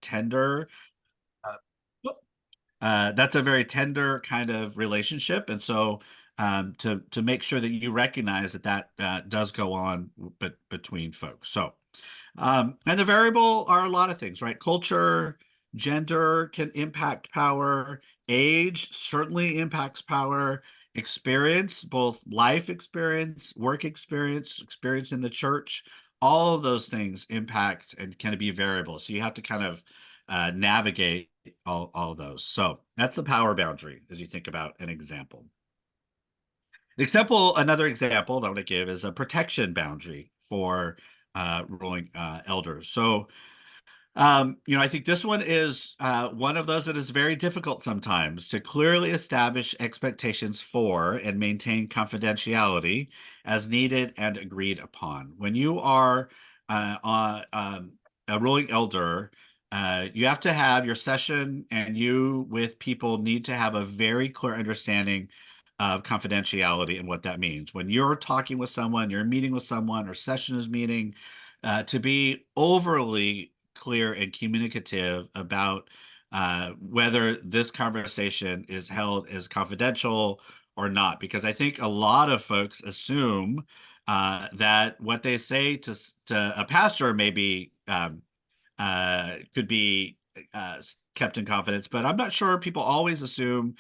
tender uh, that's a very tender kind of relationship. And so to make sure that you recognize that does go on between folks. So and the variable are a lot of things, right? Culture, gender can impact power. Age certainly impacts power. Experience, both life experience, work experience, experience in the church, all of those things impact and can be variable. So you have to kind of navigate all of those. So that's the power boundary as you think about an example. Another example that I want to give is a protection boundary for ruling elders. So I think this one is one of those that is very difficult sometimes to clearly establish expectations for and maintain confidentiality as needed and agreed upon. When you are a ruling elder, you have to have your session, and you with people need to have a very clear understanding of confidentiality and what that means. When you're talking with someone, you're meeting with someone, or session is meeting, to be overly clear and communicative about whether this conversation is held as confidential or not. Because I think a lot of folks assume that what they say to a pastor maybe could be kept in confidence, but I'm not sure people always assume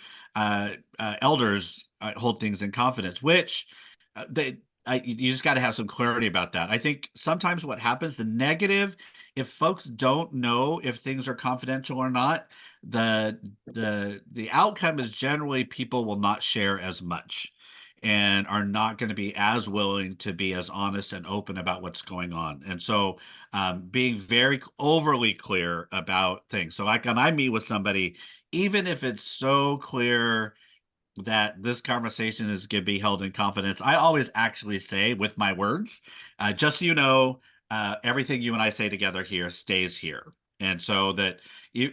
elders hold things in confidence, which you just got to have some clarity about that. I think sometimes what happens, the negative, if folks don't know if things are confidential or not, the outcome is generally people will not share as much and are not going to be as willing to be as honest and open about what's going on. And so being very overly clear about things. So like when I meet with somebody, even if it's so clear that this conversation is going to be held in confidence, I always actually say with my words, just so you know, everything you and I say together here stays here. And so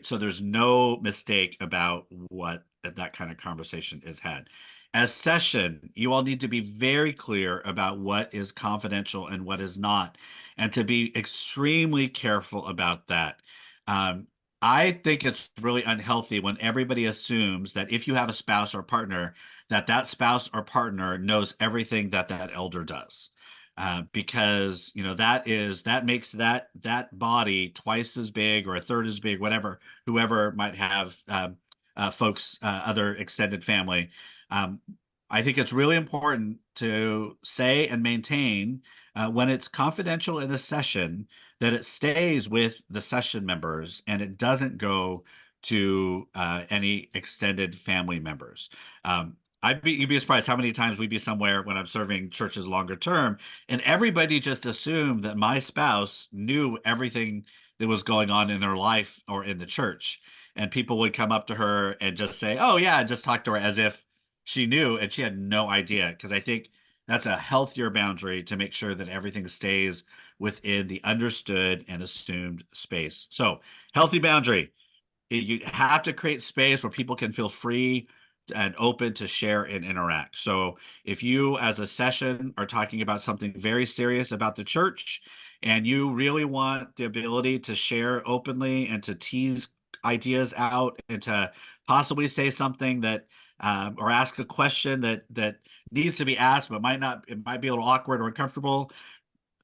so there's no mistake about what that kind of conversation is had. As session, you all need to be very clear about what is confidential and what is not, and to be extremely careful about that. Um, I think it's really unhealthy when everybody assumes that if you have a spouse or partner, that spouse or partner knows everything that elder does. Because that makes that body twice as big or a third as big, whatever, whoever might have folks, other extended family. Um, I think it's really important to say and maintain when it's confidential in a session, that it stays with the session members and it doesn't go to any extended family members. You'd be surprised how many times we'd be somewhere when I'm serving churches longer term, and everybody just assumed that my spouse knew everything that was going on in their life or in the church. And people would come up to her and just say, "Oh yeah," and just talk to her as if she knew, and she had no idea. Because I think that's a healthier boundary to make sure that everything stays within the understood and assumed space. So, healthy boundary. You have to create space where people can feel free and open to share and interact. So, if you, as a session, are talking about something very serious about the church, and you really want the ability to share openly and to tease ideas out and to possibly say something that or ask a question that needs to be asked but it might be a little awkward or uncomfortable,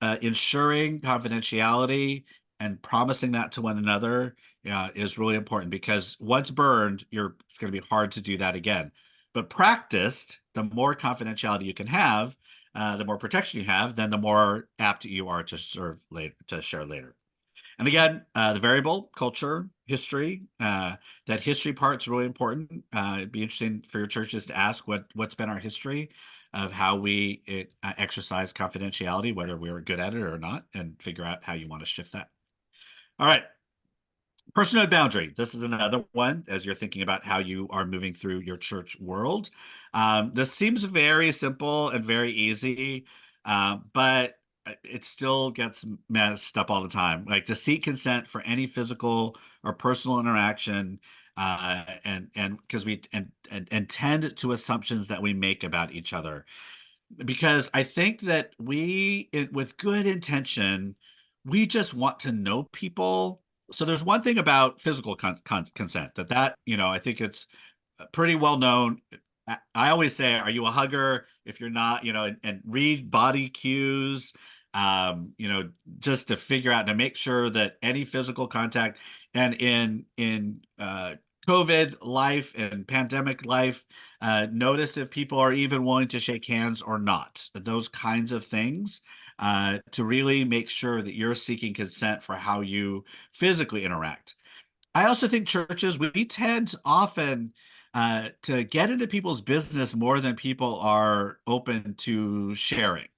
ensuring confidentiality and promising that to one another is really important, because once burned, it's going to be hard to do that again. But practiced, the more confidentiality you can have, the more protection you have, then the more apt you are to serve later, to share later. And again, the variable, culture, history, that history part's really important. It'd be interesting for your churches to ask what's been our history of how we exercise confidentiality, whether we were good at it or not, and figure out how you want to shift that. All right. Personhood boundary. This is another one as you're thinking about how you are moving through your church world. This seems very simple and very easy, but it still gets messed up all the time. Like to seek consent for any physical or personal interaction, and because and tend to assumptions that we make about each other. Because I think that with good intention, we just want to know people So there's one thing about physical consent that I think it's pretty well known. I always say, are you a hugger? If you're not, and read body cues, um, you know, just to figure out to make sure that any physical contact and in COVID life and pandemic life, notice if people are even willing to shake hands or not. Those kinds of things. To really make sure that you're seeking consent for how you physically interact. I also think churches, we tend often to get into people's business more than people are open to sharing,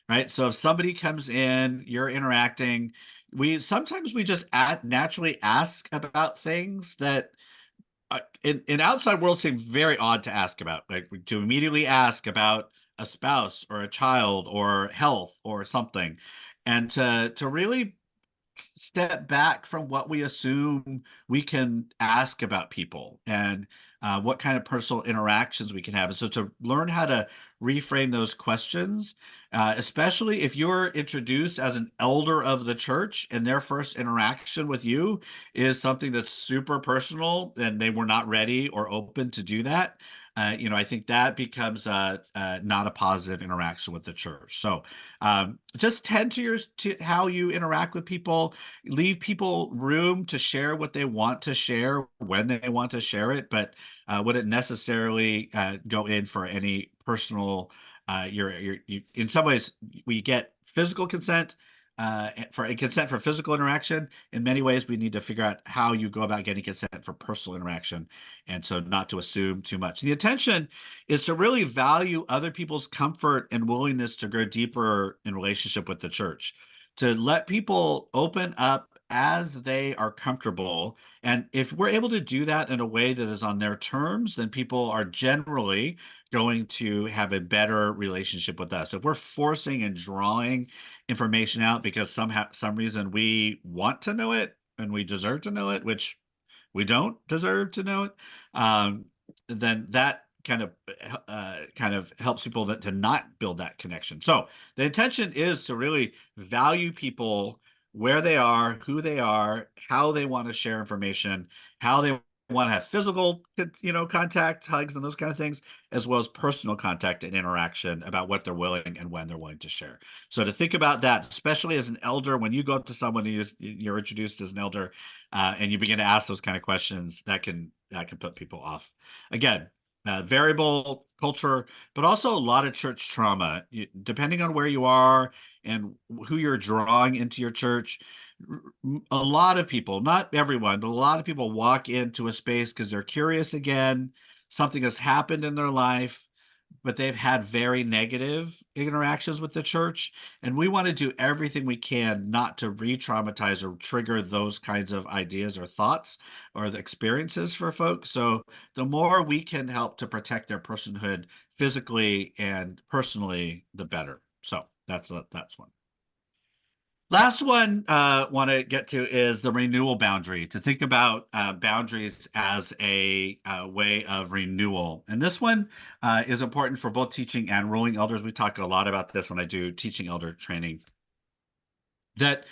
right? So if somebody comes in, you're interacting, we sometimes we just naturally ask about things that in outside world seem very odd to ask about, like to immediately ask about a spouse or a child or health or something, and to really step back from what we assume we can ask about people and what kind of personal interactions we can have. And so to learn how to reframe those questions, especially if you're introduced as an elder of the church and their first interaction with you is something that's super personal and they were not ready or open to do that. I think that becomes not a positive interaction with the church. So just tend to how you interact with people, leave people room to share what they want to share when they want to share it, but wouldn't necessarily go in for any personal. In some ways, we get physical consent for consent for physical interaction. In many ways, we need to figure out how you go about getting consent for personal interaction, and so not to assume too much. The intention is to really value other people's comfort and willingness to go deeper in relationship with the church, to let people open up as they are comfortable. And if we're able to do that in a way that is on their terms, then people are generally going to have a better relationship with us. If we're forcing and drawing information out because some reason we want to know it and we deserve to know it, which we don't deserve to know it, um, then that kind of helps people to not build that connection. So the intention is to really value people where they are, who they are, how they want to share information, how they want to have physical, contact, hugs, and those kind of things, as well as personal contact and interaction about what they're willing and when they're willing to share. So to think about that, especially as an elder, when you go up to someone and you're introduced as an elder, and you begin to ask those kind of questions, that can put people off. Again, variable culture, but also a lot of church trauma. Depending on where you are and who you're drawing into your church, a lot of people, not everyone, but a lot of people walk into a space because they're curious again. Something has happened in their life, but they've had very negative interactions with the church. And we want to do everything we can not to re traumatize or trigger those kinds of ideas or thoughts or the experiences for folks. So the more we can help to protect their personhood physically and personally, the better. So that's one. Last one want to get to is the renewal boundary, to think about boundaries as a way of renewal. And this one is important for both teaching and ruling elders. We talk a lot about this when I do teaching elder training, that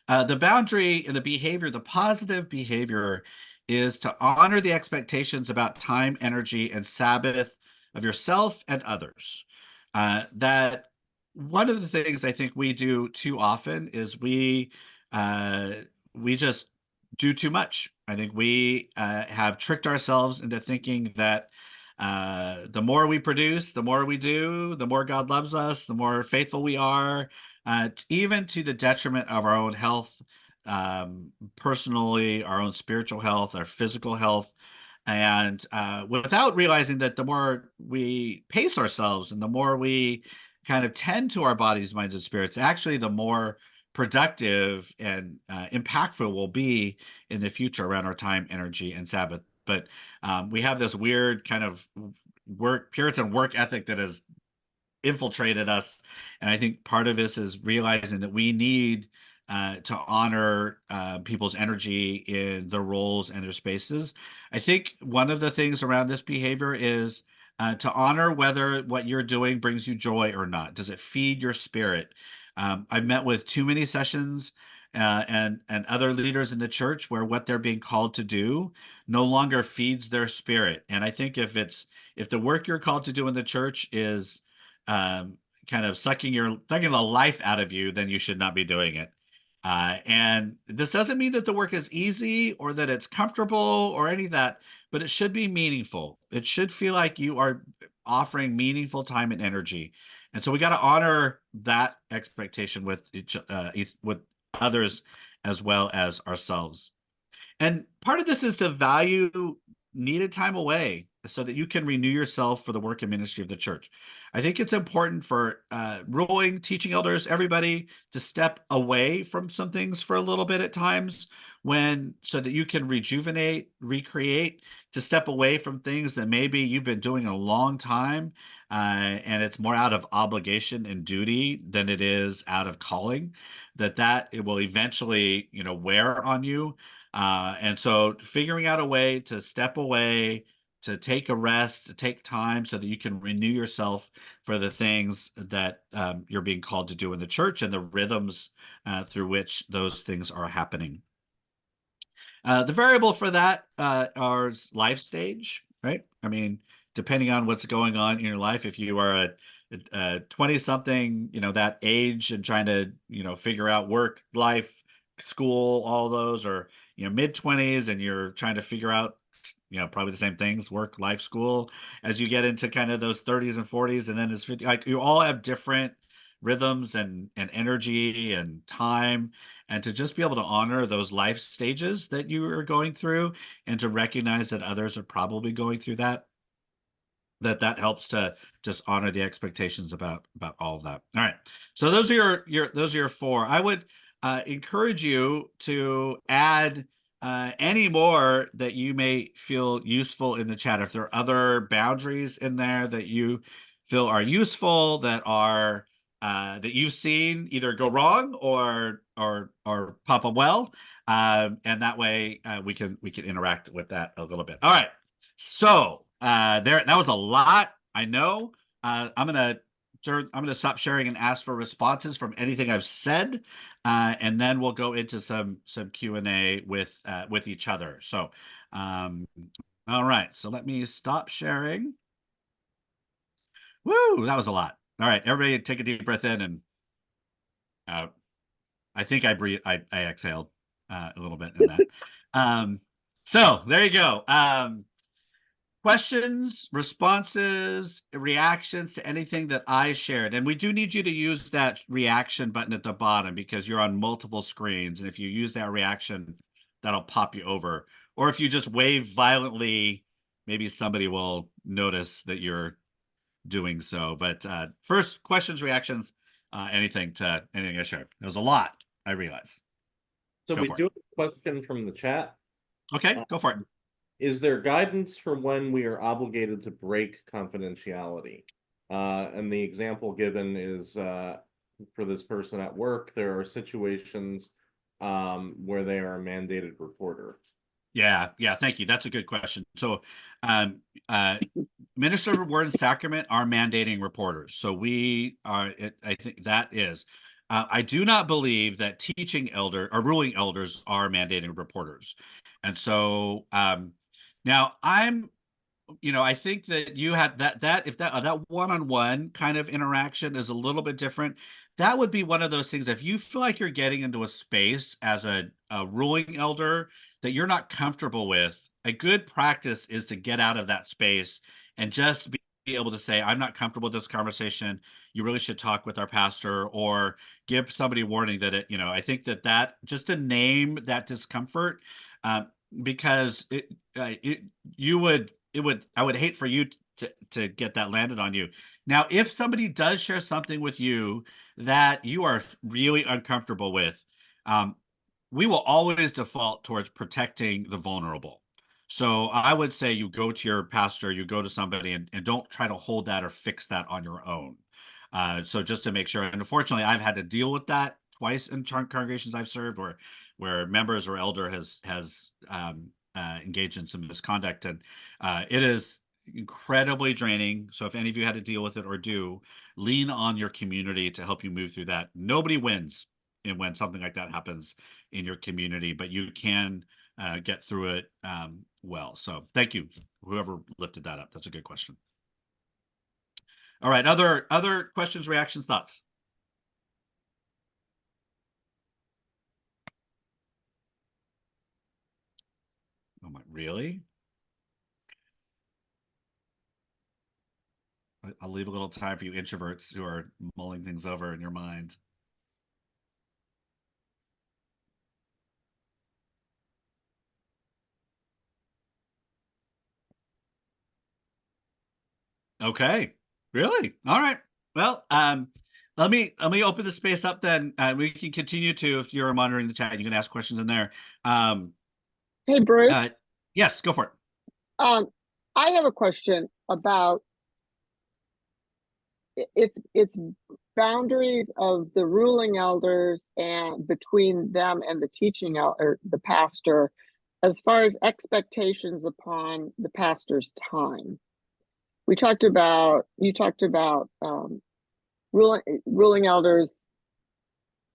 the boundary and the behavior, the positive behavior, is to honor the expectations about time, energy, and Sabbath of yourself and others. That one of the things I think we do too often is we just do too much. I think we have tricked ourselves into thinking that the more we produce, the more we do, the more God loves us, the more faithful we are, even to the detriment of our own health, personally, our own spiritual health, our physical health. And without realizing that the more we pace ourselves and the more we kind of tend to our bodies, minds, and spirits, actually, the more productive and impactful we'll be in the future around our time, energy, and Sabbath. But we have this weird kind of Puritan work ethic that has infiltrated us. And I think part of this is realizing that we need to honor people's energy in their roles and their spaces. I think one of the things around this behavior is to honor whether what you're doing brings you joy or not. Does it feed your spirit? I've met with too many sessions and other leaders in the church, where what they're being called to do no longer feeds their spirit. And I think if the work you're called to do in the church is um, kind of sucking the life out of you, then you should not be doing it. And this doesn't mean that the work is easy or that it's comfortable or any of that, but it should be meaningful. It should feel like you are offering meaningful time and energy. And so we got to honor that expectation with others as well as ourselves. And part of this is to value needed time away so that you can renew yourself for the work and ministry of the church. I think it's important for ruling, teaching elders, everybody to step away from some things for a little bit at times so that you can rejuvenate, recreate, to step away from things that maybe you've been doing a long time, and it's more out of obligation and duty than it is out of calling, that it will eventually, wear on you. And so figuring out a way to step away, to take a rest, to take time so that you can renew yourself for the things that you're being called to do in the church and the rhythms through which those things are happening. The variable for that are life stage, right? I mean, depending on what's going on in your life, if you are a 20 something, that age and trying to, figure out work, life, school, all those, or, mid 20s and you're trying to figure out, probably the same things, work, life, school, as you get into kind of those 30s and 40s, and then it's 50, like you all have different rhythms and energy and time, and to just be able to honor those life stages that you are going through and to recognize that others are probably going through that helps to just honor the expectations about all of that. All right, so those are your four. I would encourage you to add any more that you may feel useful in the chat. If there are other boundaries in there that you feel are useful, that you've seen either go wrong or pop up well, and that way we can interact with that a little bit. All right, so that was a lot, I know. I'm gonna stop sharing and ask for responses from anything I've said, and then we'll go into some Q&A with each other. So, all right. So let me stop sharing. Woo, that was a lot. All right, everybody, take a deep breath in and out. I think I breathe. I exhaled a little bit in that. So there you go. Questions, responses, reactions to anything that I shared. And we do need you to use that reaction button at the bottom because you're on multiple screens. And if you use that reaction, that'll pop you over. Or if you just wave violently, maybe somebody will notice that you're doing so. But first, questions, reactions, anything I shared. There was a lot, I realize. So Go we for do it. have a question from the chat. Okay, go for it. Is there guidance for when we are obligated to break confidentiality? And the example given is for this person at work, there are situations where they are a mandated reporter. Yeah, thank you. That's a good question. So, Minister of Word and Sacrament are mandating reporters. So I think that is. I do not believe that teaching elder or ruling elders are mandating reporters. And so now I think that you had that if that one-on-one kind of interaction is a little bit different, that would be one of those things. If you feel like you're getting into a space as a ruling elder that you're not comfortable with, a good practice is to get out of that space and just be able to say, I'm not comfortable with this conversation. You really should talk with our pastor, or give somebody warning that I think that just to name that discomfort, uh, because I would hate for you to get that landed on you. Now, if somebody does share something with you that you are really uncomfortable with, we will always default towards protecting the vulnerable. So I would say you go to your pastor, you go to somebody, and don't try to hold that or fix that on your own. So just to make sure, and unfortunately, I've had to deal with that twice in congregations I've served, where members or elder has engaged in some misconduct, and it is incredibly draining. So if any of you had to deal with it or do, lean on your community to help you move through that. Nobody wins. when something like that happens in your community, but you can get through it well. So thank you, whoever lifted that up. That's a good question. All right, other questions, reactions, thoughts? Oh my, really? I'll leave a little time for you introverts who are mulling things over in your mind. Okay. Really? All right. Well, let me open the space up then. We can continue to, if you're monitoring the chat, you can ask questions in there. Um, Hey, Bruce. uh, yes, go for it. Um, I have a question about it's boundaries of the ruling elders and between them and the teaching or the pastor, as far as expectations upon the pastor's time. You talked about ruling elders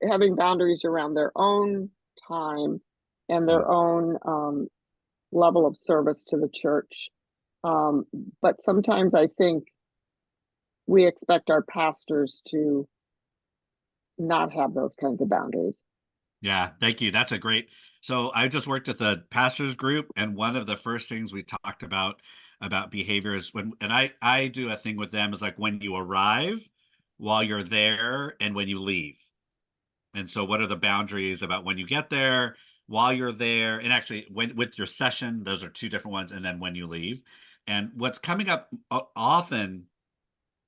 having boundaries around their own time and their own level of service to the church. But sometimes I think we expect our pastors to not have those kinds of boundaries. Yeah, thank you. That's a great. So I just worked at the pastors group, and one of the first things we talked about behavior is and I do a thing with them is like when you arrive, while you're there, and when you leave. And so what are the boundaries about when you get there, while you're there, and actually when with your session, those are two different ones, and then when you leave. And what's coming up often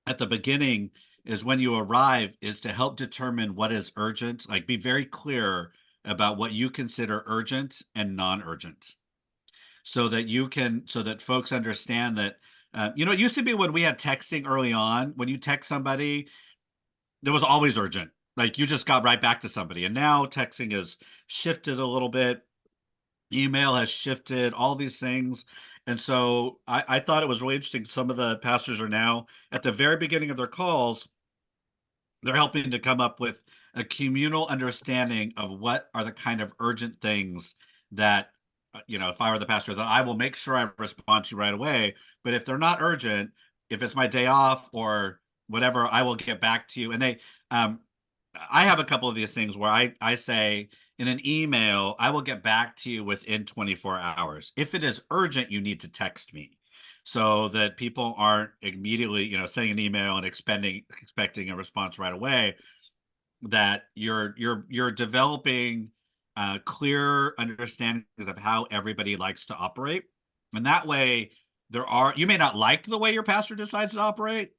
at the beginning is when you arrive is to help determine what is urgent, like be very clear about what you consider urgent and non-urgent so that folks understand that it used to be when we had texting early on, when you text somebody, it was always urgent. Like you just got right back to somebody. And now texting has shifted a little bit. Email has shifted, all these things. And so I thought it was really interesting. Some of the pastors are now at the very beginning of their calls, they're helping to come up with a communal understanding of what are the kind of urgent things that if I were the pastor, that I will make sure I respond to right away. But if they're not urgent, if it's my day off or whatever, I will get back to you. And um I have a couple of these things where I say in an email, I will get back to you within 24 hours. If it is urgent, you need to text me so that people aren't immediately, sending an email and expecting a response right away. That you're developing clear understandings of how everybody likes to operate, and that way you may not like the way your pastor decides to operate,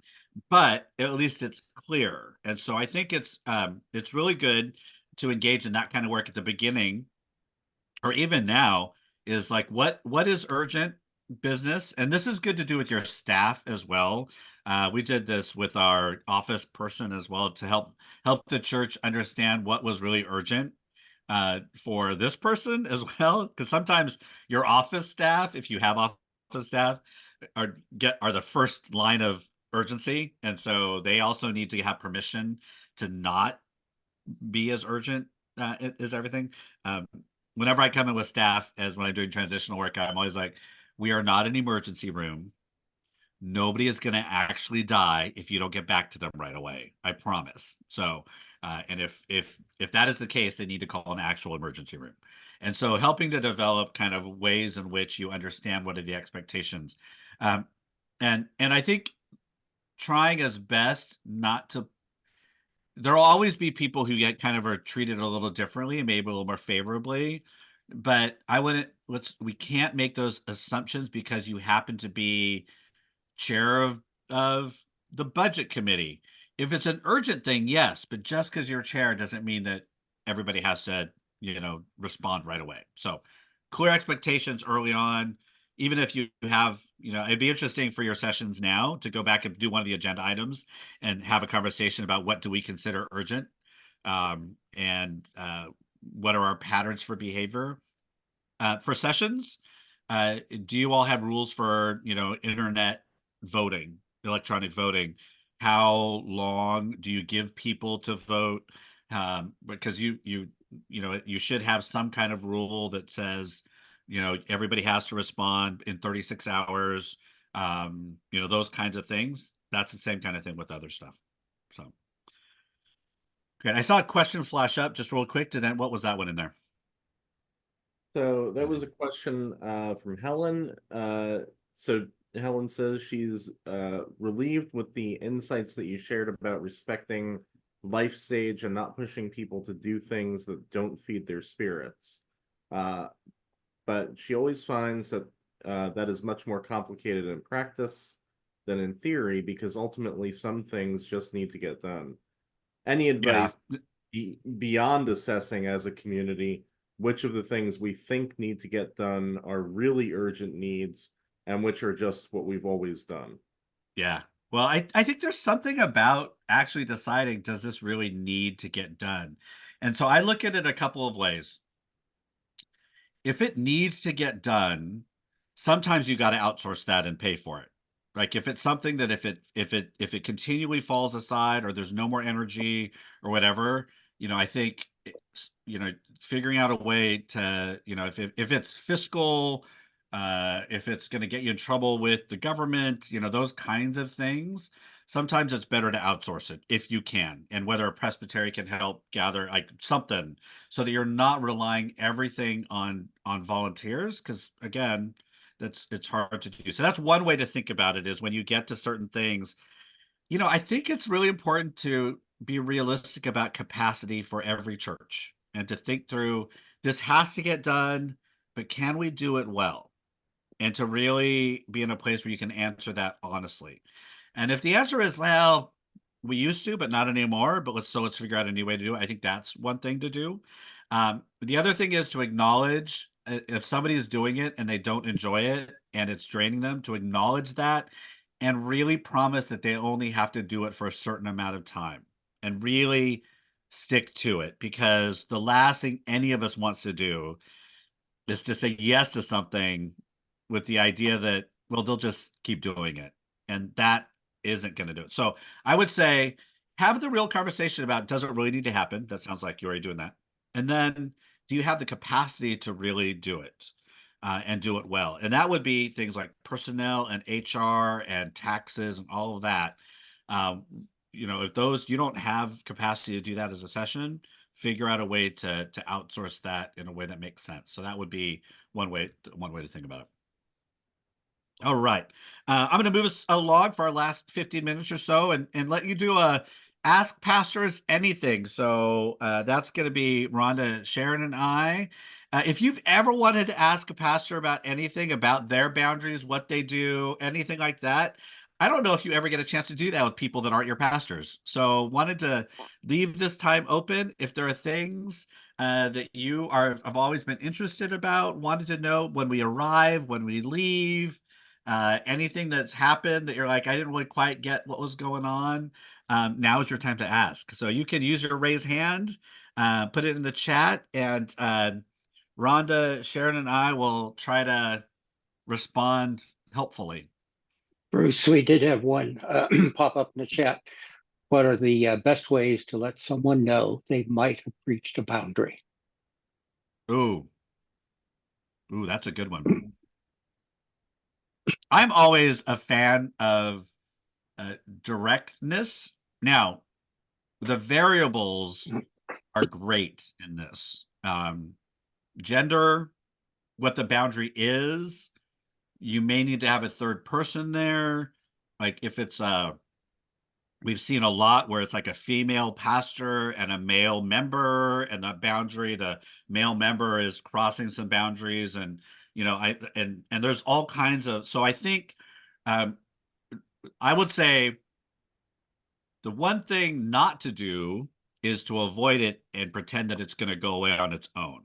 but at least it's clear. And so I think it's really good to engage in that kind of work at the beginning or even now is like what is urgent business, and this is good to do with your staff as well. We did this with our office person as well to help the church understand what was really urgent for this person as well, because sometimes your office staff, if you have office staff, are the first line of urgency, and so they also need to have permission to not be as urgent as everything. Um, Whenever I come in with staff, as when I'm doing transitional work, I'm always like, we are not an emergency room. Nobody is going to actually die if you don't get back to them right away. I promise. So, and if that is the case, they need to call an actual emergency room. And so, helping to develop kind of ways in which you understand what are the expectations, um, and I think trying as best not to there'll always be people who get kind of are treated a little differently and maybe a little more favorably, but I wouldn't we can't make those assumptions because you happen to be chair of the budget committee. If it's an urgent thing, yes, but just because you're chair doesn't mean that everybody has to, respond right away. So clear expectations early on, even if you have, it'd be interesting for your sessions now to go back and do one of the agenda items and have a conversation about what do we consider urgent, and what are our patterns for behavior. For sessions, do you all have rules for, internet voting, electronic voting? How long do you give people to vote? because you should have some kind of rule that says, everybody has to respond in 36 hours, those kinds of things. That's the same kind of thing with other stuff. So, okay, I saw a question flash up just real quick. What was that one in there? So that was a question from Helen. So Helen says she's relieved with the insights that you shared about respecting life stage and not pushing people to do things that don't feed their spirits. But she always finds that that is much more complicated in practice than in theory, because ultimately some things just need to get done. Any Yeah. advice beyond assessing as a community which of the things we think need to get done are really urgent needs and which are just what we've always done? Yeah. Well, I think there's something about actually deciding, does this really need to get done? And so I look at it a couple of ways. If it needs to get done, sometimes you got to outsource that and pay for it. Like if it's something that if it continually falls aside, or there's no more energy or whatever, I think figuring out a way to, if it's fiscal, if it's going to get you in trouble with the government, those kinds of things, sometimes it's better to outsource it if you can, and whether a presbytery can help gather like something, so that you're not relying everything on volunteers, because again, it's hard to do. So that's one way to think about it, is when you get to certain things, I think it's really important to be realistic about capacity for every church, and to think through, this has to get done, but can we do it well? And to really be in a place where you can answer that honestly. And if the answer is, well, we used to, but not anymore, but let's figure out a new way to do it. I think that's one thing to do. The other thing is to acknowledge, if somebody is doing it and they don't enjoy it and it's draining them, to acknowledge that and really promise that they only have to do it for a certain amount of time, and really stick to it, because the last thing any of us wants to do is to say yes to something with the idea that, well, they'll just keep doing it. And that isn't going to do it. So I would say, have the real conversation about, does it really need to happen? That sounds like you're already doing that. And then, do you have the capacity to really do it, and do it well? And that would be things like personnel and HR and taxes and all of that. Um, if those, you don't have capacity to do that as a session, figure out a way to outsource that in a way that makes sense. So that would be one way to think about it. All right. I'm going to move us along for our last 15 minutes or so, and let you do a Ask Pastors Anything. So that's going to be Rhonda, Sharon, and I. If you've ever wanted to ask a pastor about anything, about their boundaries, what they do, anything like that, I don't know if you ever get a chance to do that with people that aren't your pastors. So wanted to leave this time open. If there are things that have always been interested about, wanted to know when we arrive, when we leave, anything that's happened that you're like, I didn't really quite get what was going on, now is your time to ask. So you can use your raise hand, put it in the chat, and Rhonda, Sharon, and I will try to respond helpfully. Bruce, we did have one pop up in the chat. What are the best ways to let someone know they might have breached a boundary? Ooh, that's a good one. I'm always a fan of directness. Now, the variables are great in this. Gender, what the boundary is, you may need to have a third person there. Like if it's we've seen a lot where it's like a female pastor and a male member, and the male member is crossing some boundaries, and and there's all kinds of, so I think I would say the one thing not to do is to avoid it and pretend that it's going to go away on its own.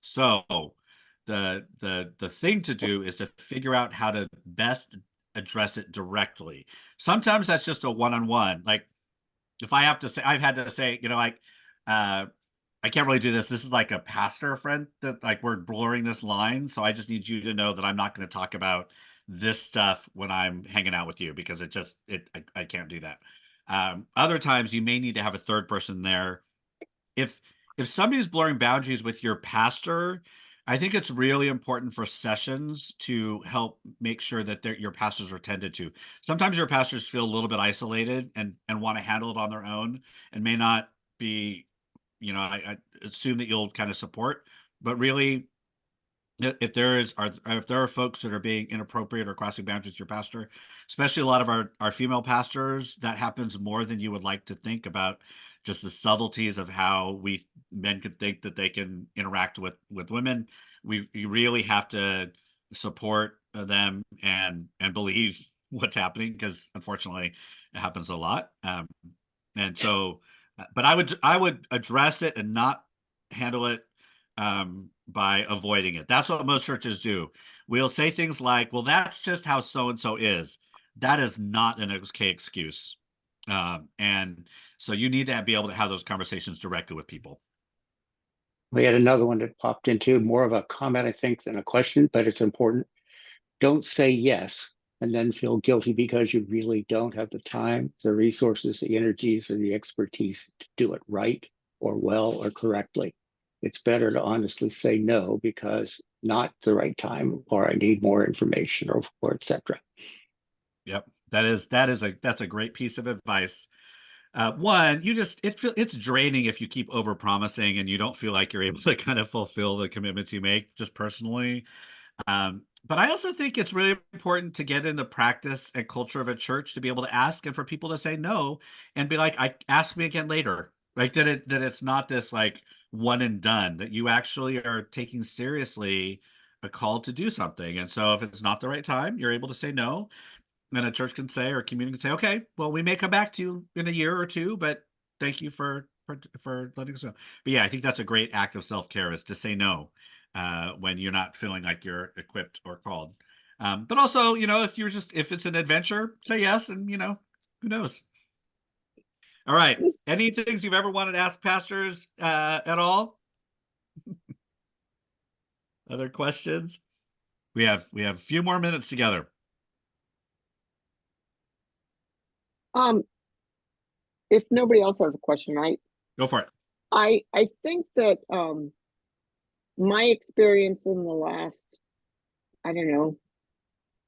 So the thing to do is to figure out how to best address it directly. Sometimes that's just a one-on-one. Like if I have to say, I've had to say, like, I can't really do this. This is like a pastor friend that, like, we're blurring this line. So I just need you to know that I'm not going to talk about this stuff when I'm hanging out with you, because I can't do that. Other times you may need to have a third person there if somebody's blurring boundaries with your pastor, I think it's really important for sessions to help make sure that your pastors are tended to. Sometimes your pastors feel a little bit isolated and want to handle it on their own and may not be, I assume that you'll kind of support, but really if there are folks that are being inappropriate or crossing boundaries with your pastor, especially a lot of our female pastors, that happens more than you would like to think about just the subtleties of how men can think that they can interact with women. You really have to support them and believe what's happening, because unfortunately it happens a lot. And so, but I would address it and not handle it by avoiding it. That's what most churches do. We'll say things like, well, that's just how so and so is. That is not an okay excuse. And so you need to be able to have those conversations directly with people. We had another one that popped into more of a comment, I think, than a question, but it's important. Don't say yes and then feel guilty because you really don't have the time, the resources, the energies, or the expertise to do it right or well or correctly. It's better to honestly say no because not the right time, or I need more information, or etc. Yep. That's a great piece of advice. One, it's draining if you keep over promising and you don't feel like you're able to kind of fulfill the commitments you make, just personally. But I also think it's really important to get in the practice and culture of a church to be able to ask and for people to say no and be like, ask me again later. Like that it's not this like one and done, that you actually are taking seriously a call to do something. And so if it's not the right time, you're able to say no. And a church can say, or a community can say, okay, well, we may come back to you in a year or two, but thank you for letting us know. But yeah, I think that's a great act of self-care, is to say no when you're not feeling like you're equipped or called. But also, if it's an adventure, say yes, and who knows? All right. Any things you've ever wanted to ask pastors at all? Other questions? We have a few more minutes together. If nobody else has a question, Go for it. I think that my experience in the last, I don't know,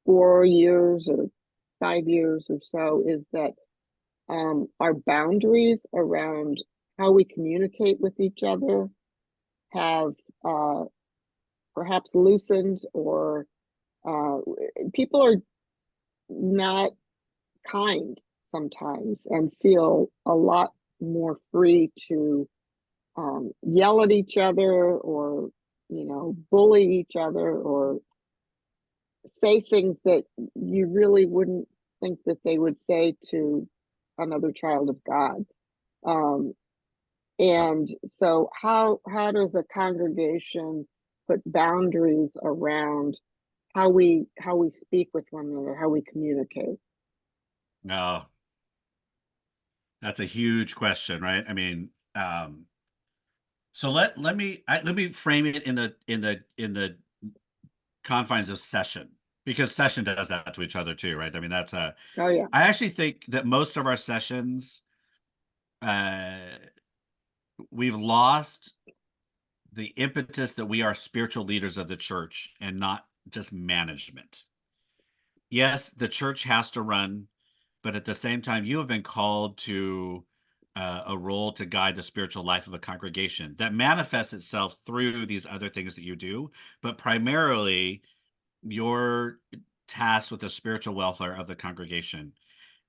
4 years or 5 years or so is that our boundaries around how we communicate with each other have perhaps loosened, or people are not kind sometimes and feel a lot more free to yell at each other, or bully each other, or say things that you really wouldn't think that they would say to another child of God. And so how does a congregation put boundaries around how we speak with one another, how we communicate? No, that's a huge question, right? I mean, so let me frame it in the confines of session, because session does that to each other too, right? I mean, Oh yeah. I actually think that most of our sessions, uh, we've lost the impetus that we are spiritual leaders of the church and not just management. Yes, the church has to run, but at the same time, you have been called to a role to guide the spiritual life of a congregation that manifests itself through these other things that you do, but primarily your tasked with the spiritual welfare of the congregation.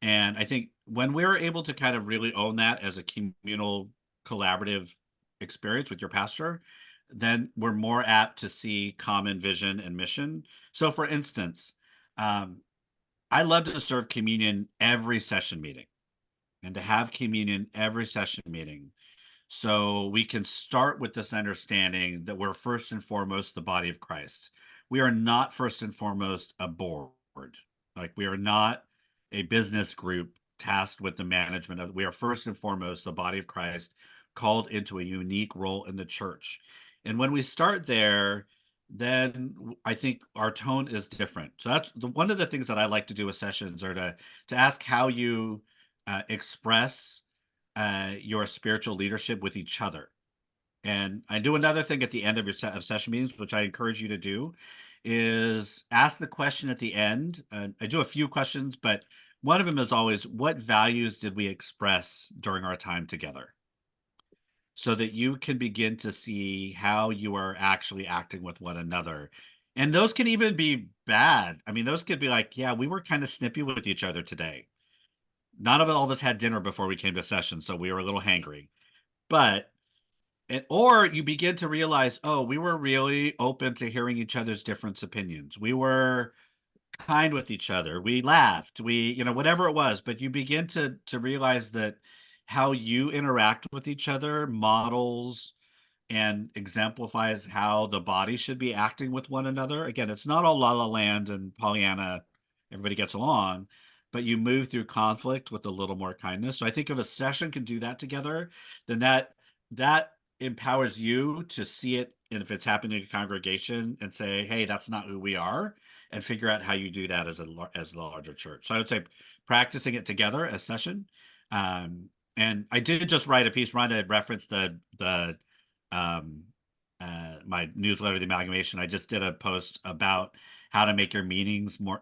And I think when we're able to kind of really own that as a communal collaborative experience with your pastor, then we're more apt to see common vision and mission. So for instance, um, I love to serve communion every session meeting, and to have communion every session meeting, so we can start with this understanding that we're first and foremost the body of Christ. We are not first and foremost a board. Like, we are not a business group tasked with the management of. We are first and foremost the body of Christ, called into a unique role in the church. And when we start there, then I think our tone is different. So that's one of the things that I like to do with sessions, or to ask how you express your spiritual leadership with each other. And I do another thing at the end of your set of session meetings, which I encourage you to do, is ask the question at the end. I do a few questions, but one of them is always, what values did we express during our time together? So that you can begin to see how you are actually acting with one another. And those can even be bad. I mean, those could be like, yeah, we were kind of snippy with each other today. None of all of us had dinner before we came to session, so we were a little hangry. But or you begin to realize, oh, we were really open to hearing each other's different opinions. We were kind with each other. We laughed. We, whatever it was. But you begin to realize that how you interact with each other models and exemplifies how the body should be acting with one another. Again, it's not all La La Land and Pollyanna, everybody gets along, but you move through conflict with a little more kindness. So I think if a session can do that together, then that empowers you to see it, and if it's happening in a congregation, and say, hey, that's not who we are, and figure out how you do that as a larger church. So I would say practicing it together as session. And I did just write a piece. Rhonda referenced um, my newsletter, the amalgamation. I just did a post about how to make your meetings more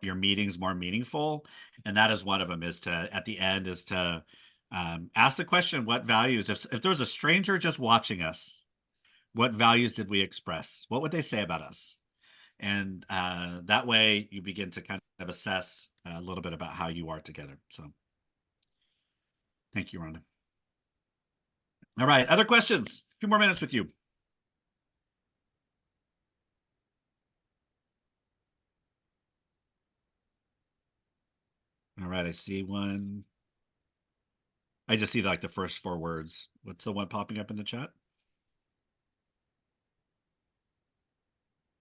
meaningful, and that is one of them. Is to at the end is to ask the question, what values? If there was a stranger just watching us, what values did we express? What would they say about us? And that way, you begin to kind of assess a little bit about how you are together. So, thank you, Rhonda. All right, other questions? A few more minutes with you. All right, I see one. I just see like the first 4 words. What's the one popping up in the chat?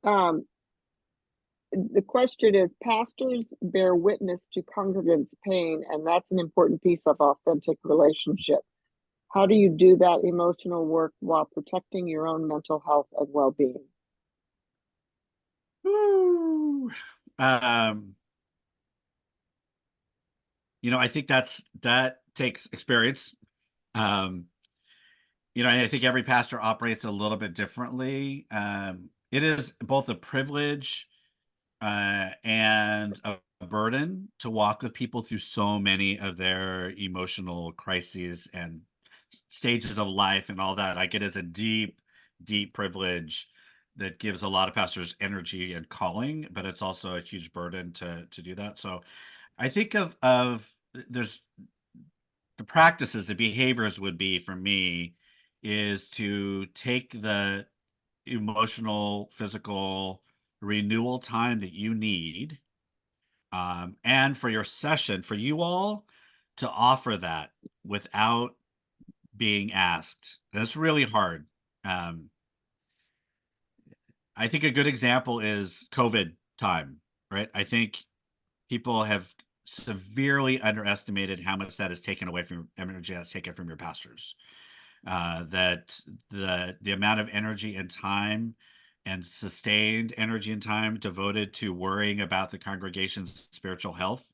The question is, pastors bear witness to congregants' pain, and that's an important piece of authentic relationship. How do you do that emotional work while protecting your own mental health and well-being? Woo. I think that takes experience. I think every pastor operates a little bit differently. It is both a privilege and a burden to walk with people through so many of their emotional crises and stages of life and all that. Like, it is a deep, deep privilege that gives a lot of pastors energy and calling, but it's also a huge burden to do that. So I think of there's the practices, the behaviors would be for me is to take the emotional, physical renewal time that you need, and for your session, for you all to offer that without being asked. And it's really hard. Um, I think a good example is COVID time, right? I think people have severely underestimated how much that is taken away from energy that's taken from your pastors. That the amount of energy and time and sustained energy and time devoted to worrying about the congregation's spiritual health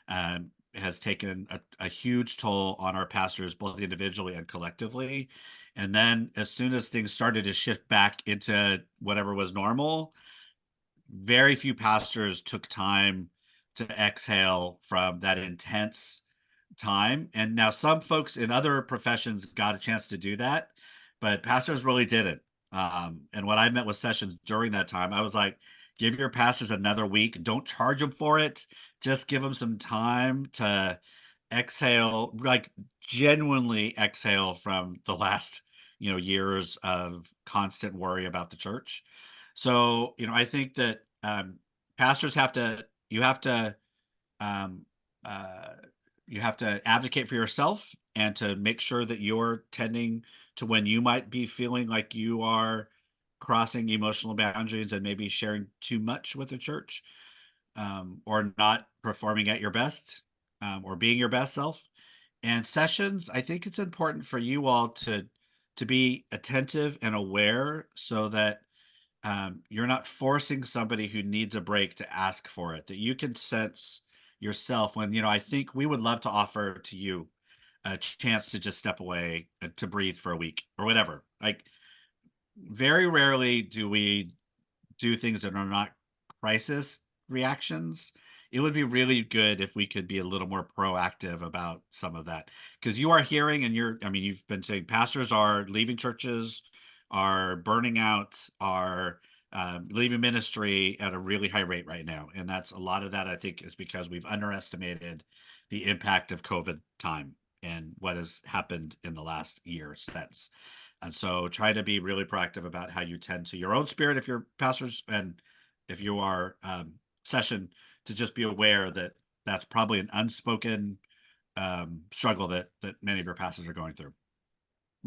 has taken a huge toll on our pastors, both individually and collectively. And then as soon as things started to shift back into whatever was normal, very few pastors took time to exhale from that intense time. And now some folks in other professions got a chance to do that, but pastors really didn't. And when I met with sessions during that time, I was like, give your pastors another week. Don't charge them for it. Just give them some time to exhale, like genuinely exhale from the last, years of constant worry about the church. So, I think that pastors you have to, um, uh, you have to advocate for yourself and to make sure that you're tending to when you might be feeling like you are crossing emotional boundaries and maybe sharing too much with the church, or not performing at your best, or being your best self. And sessions, I think it's important for you all to be attentive and aware so that you're not forcing somebody who needs a break to ask for it, that you can sense yourself when, I think we would love to offer to you a chance to just step away, to breathe for a week or whatever. Like, very rarely do we do things that are not crisis reactions. It would be really good if we could be a little more proactive about some of that. Because you are hearing, and I mean, you've been saying pastors are leaving churches, are burning out, are leaving ministry at a really high rate right now. And that's a lot of that, I think, is because we've underestimated the impact of COVID time and what has happened in the last year since. And so try to be really proactive about how you tend to your own spirit if you're pastors, and if you are session, to just be aware that that's probably an unspoken struggle that many of your pastors are going through.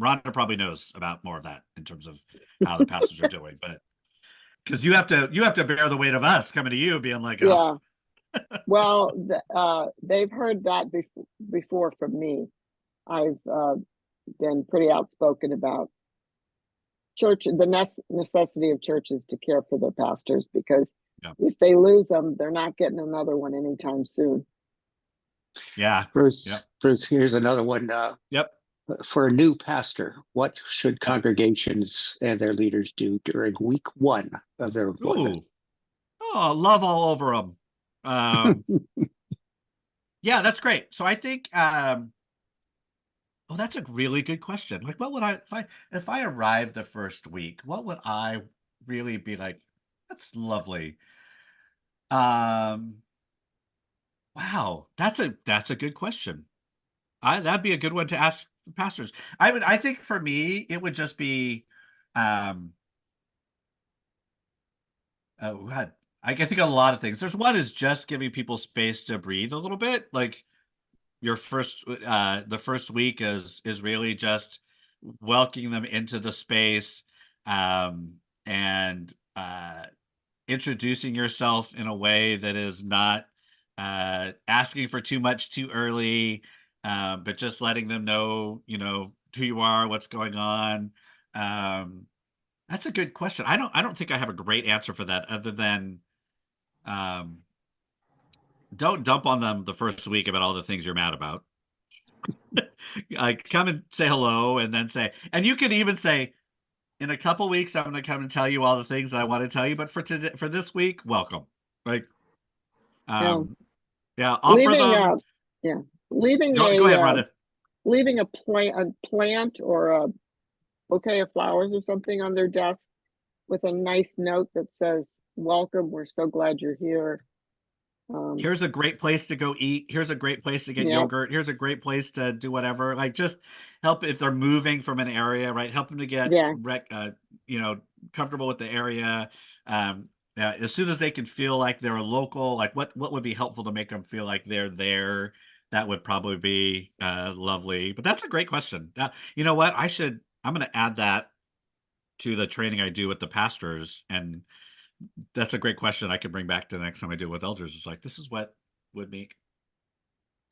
Rhonda probably knows about more of that in terms of how the pastors are doing, but because you have to bear the weight of us coming to you being like, Yeah. oh, Well, they've heard that before from me. I've been pretty outspoken about church, the necessity of churches to care for their pastors, because yeah, if they lose them, they're not getting another one anytime soon. yeah, Bruce, yep, Bruce, here's another one. yep, For a new pastor, what should yep. congregations and their leaders do during week 1 of their employment? Ooh, oh, love all over them. Yeah, that's great. So I think oh, that's a really good question. Like, what would if I arrived the first week, what would I really be like? That's lovely. Um, wow, that's a good question. That'd be a good one to ask pastors. I think for me, it would just be, um, oh God, I can think of a lot of things. There's one is just giving people space to breathe a little bit. Like, the first week is really just welcoming them into the space, um and introducing yourself in a way that is not asking for too much too early, but just letting them know, who you are, what's going on. um that's a good question. I don't think I have a great answer for that, other than um don't dump on them the first week about all the things you're mad about. Like, come and say hello, and then say, and you could even say, in a couple weeks, I'm going to come and tell you all the things that I want to tell you. But for today, for this week, welcome. Like, Yeah. um, yeah, offer Leaving them. yeah, leaving Go ahead, a Rhonda. leaving a plant or a bouquet of flowers or something on their desk with a nice note that says, "Welcome. We're so glad you're here." Here's a great place to go eat. Here's a great place to get Yep. yogurt. Here's a great place to do whatever. Like, just help if they're moving from an area, right? Help them to get Yeah. comfortable with the area. Yeah, as soon as they can feel like they're a local, like what would be helpful to make them feel like they're there? That would probably be lovely. But that's a great question. You know what? I'm going to add that to the training I do with the pastors, and that's a great question I can bring back to the next time I do it with elders. It's like, this is what would make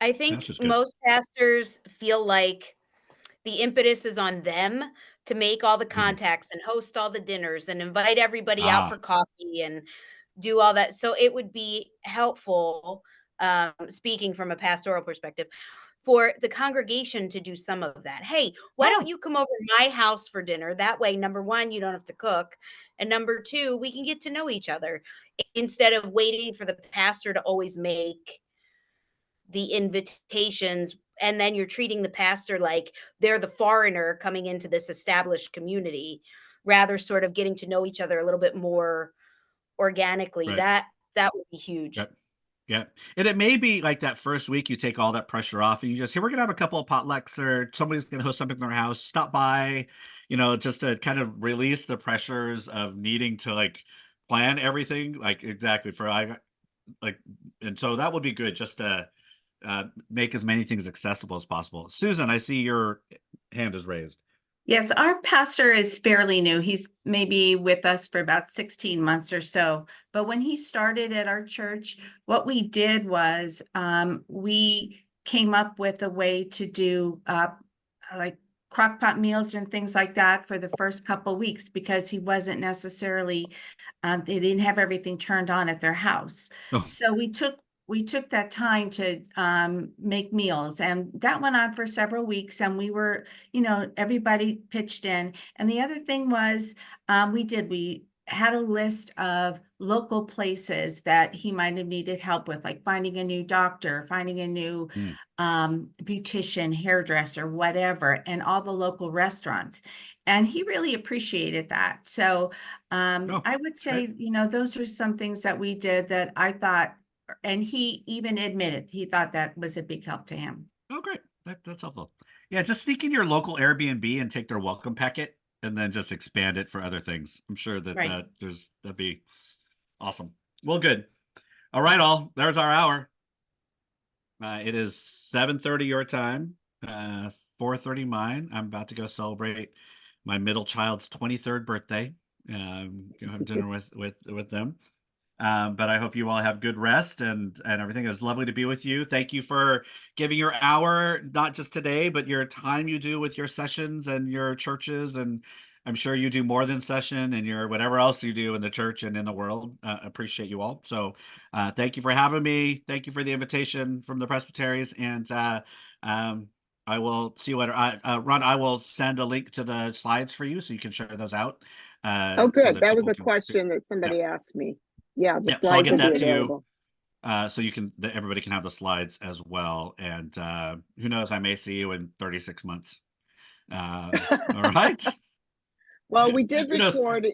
I think pastors good. most pastors feel like the impetus is on them to make all the Mhm. contacts and host all the dinners and invite everybody out Ah, for coffee and do all that. So it would be helpful, speaking from a pastoral perspective, for the congregation to do some of that. Hey, why don't oh, you come over to my house for dinner? That way, number one, you don't have to cook. And number two, we can get to know each other instead of waiting for the pastor to always make the invitations, and then you're treating the pastor like they're the foreigner coming into this established community, rather sort of getting to know each other a little bit more organically. right. That would be huge. Yep. Yep. And it may be like that first week you take all that pressure off, and you just, here, we're gonna have a couple of potlucks, or somebody's gonna host something in their house. Stop by, just to kind of release the pressures of needing to, like, plan everything, like, exactly for I like, and so that would be good, just to make as many things accessible as possible. Susan, I see your hand is raised. Yes, our pastor is fairly new. He's maybe with us for about 16 months or so. But when he started at our church, what we did was we came up with a way to do like crock pot meals and things like that for the first couple weeks, because he wasn't necessarily, they didn't have everything turned on at their house. Oh, So we took we took that time to make meals, and that went on for several weeks, and we were, everybody pitched in. And the other thing was, we had a list of local places that he might have needed help with, like finding a new doctor, finding a new beautician, hairdresser, whatever, and all the local restaurants. And he really appreciated that. So I would say, those are some things that we did that I thought, and he even admitted he thought that was a big help to him. Oh, great. That's helpful. Yeah, just sneak in your local Airbnb and take their welcome packet and then just expand it for other things. I'm sure that Right. that'd be awesome. Well, good. All right, all. There's our hour. It is 7:30 your time, 4:30 mine. I'm about to go celebrate my middle child's 23rd birthday. Go have dinner with them. But I hope you all have good rest and everything. It was lovely to be with you. Thank you for giving your hour, not just today, but your time you do with your sessions and your churches. And I'm sure you do more than session and your whatever else you do in the church and in the world. Appreciate you all. So thank you for having me. Thank you for the invitation from the Presbyteries. And I will see you later. Ron, I will send a link to the slides for you so you can share those out. Oh, So good. that That was people a can. question that somebody asked me. Yeah, the Yeah, so I'll slides get will be that to you. available. So you can everybody can have the slides as well. And who knows, I may see you in 36 months. All right. Well, we did Who knows? record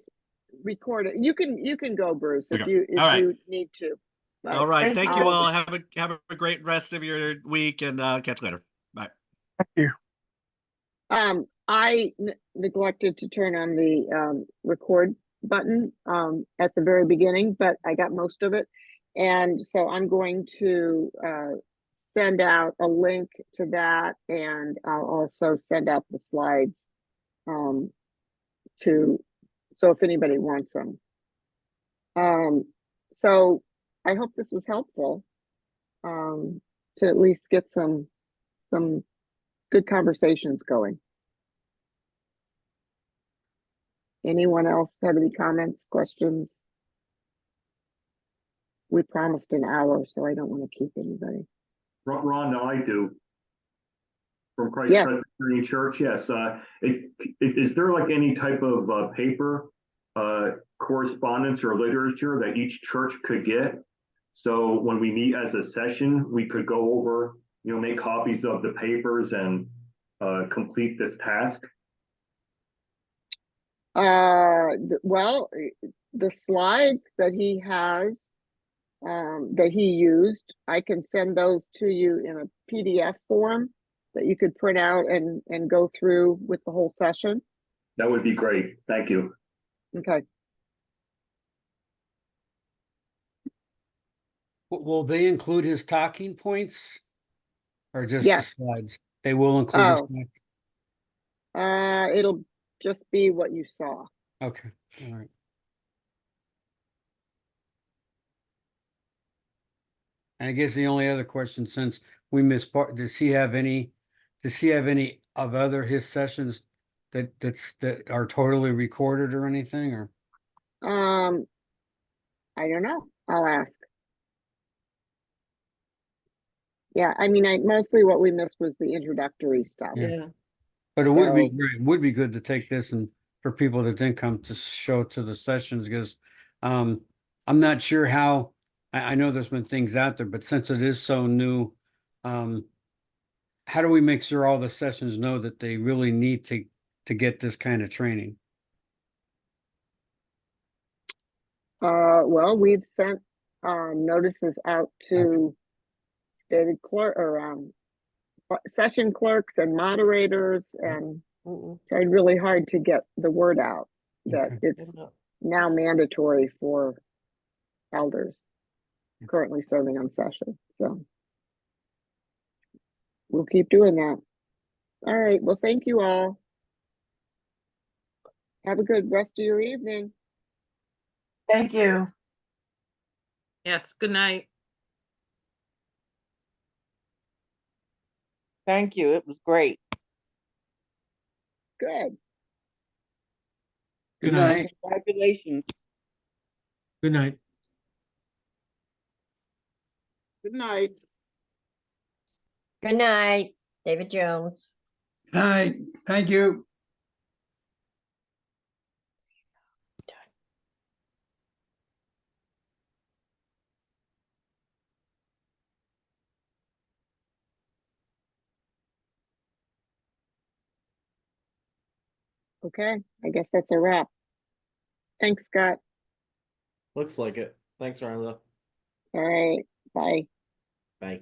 it. You can go, Bruce, if Okay. you All right. you need to. But All right. Thank you I'll- all. Have a great rest of your week and catch you later. Bye. I neglected to turn on the record button at the very beginning, but I got most of it. And so I'm going to send out a link to that, and I'll also send out the slides so if anybody wants them. So I hope this was helpful to at least get some good conversations going. Anyone else have any comments, questions? We promised an hour, so I don't want to keep anybody. Ron, no, I do. From Christ Yes. Presbyterian Church, yes. Is there like any type of paper correspondence or literature that each church could get? So when we meet as a session, we could go over, make copies of the papers and complete this task? Well, the slides that he has, that he used, I can send those to you in a PDF form that you could print out and go through with the whole session. That would be great. Thank you. Okay. Will they include his talking points or just Yes. the slides? They will include his. It'll just be what you saw. Okay, all right. And I guess the only other question, since we missed part, does he have any of his sessions that are totally recorded or anything, or? I don't know. I'll ask. Yeah, I mean, mostly what we missed was the introductory stuff. Yeah. But it would be So- great. It would be good to take this and for people that didn't come to show to the sessions, because I'm not sure how, I know there's been things out there, but since it is so new, how do we make sure all the sessions know that they really need to get this kind of training? Well, we've sent notices out to stated clerk or session clerks and moderators, and tried really hard to get the word out that Okay. it's now mandatory for elders currently serving on session. So we'll keep doing that. All right. Well, thank you all. Have a good rest of your evening. Thank you. Yes, good night. Thank you. It was great. Good. Good night. Congratulations. Good night. Good night. Good night, David Jones. Night. Thank you. Okay, I guess that's a wrap. Thanks, Scott. Looks like it. Thanks, Rhonda. All right, bye. Bye.